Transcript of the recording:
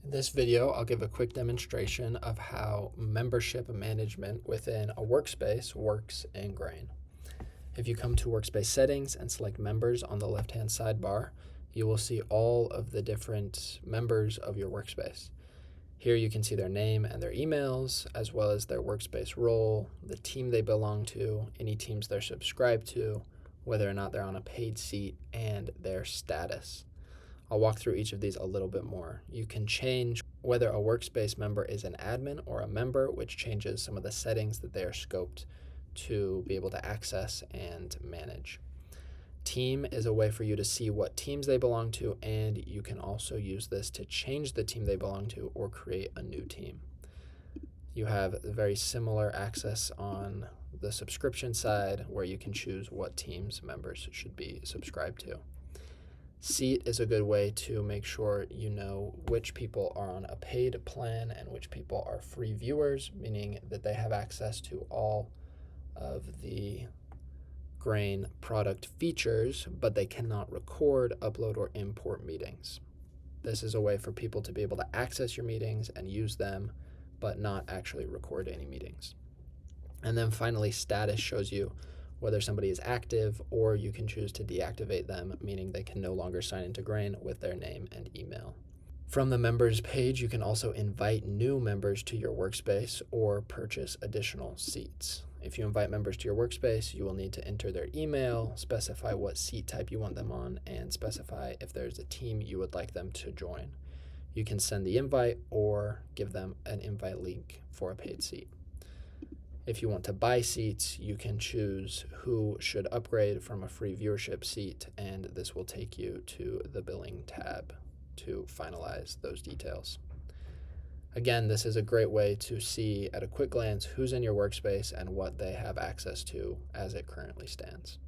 In this video, I'll give a quick demonstration of how membership management within a workspace works in Grain. If you come to Workspace Settings and select Members on the left-hand sidebar, you will see all of the different members of your workspace. Here you can see their name and their emails, as well as their workspace role, the team they belong to, any teams they're subscribed to, whether or not they're on a paid seat, and their status. I'll walk through each of these a little bit more. You can change whether a workspace member is an admin or a member, which changes some of the settings that they are scoped to be able to access and manage. Team is a way for you to see what teams they belong to, and you can also use this to change the team they belong to or create a new team. You have very similar access on the subscription side, where you can choose what teams members should be subscribed to. Seat is a good way to make sure you know which people are on a paid plan and which people are free viewers, meaning that they have access to all of the Grain product features, but they cannot record, upload, or import meetings. This is a way for people to be able to access your meetings and use them, but not actually record any meetings. And then finally, status shows you whether somebody is active, or you can choose to deactivate them, meaning they can no longer sign into Grain with their name and email. From the members page, you can also invite new members to your workspace or purchase additional seats. If you invite members to your workspace, you will need to enter their email, specify what seat type you want them on, and specify if there's a team you would like them to join. You can send the invite or give them an invite link for a paid seat. If you want to buy seats, you can choose who should upgrade from a free viewership seat, and this will take you to the billing tab to finalize those details. Again, this is a great way to see at a quick glance who's in your workspace and what they have access to as it currently stands.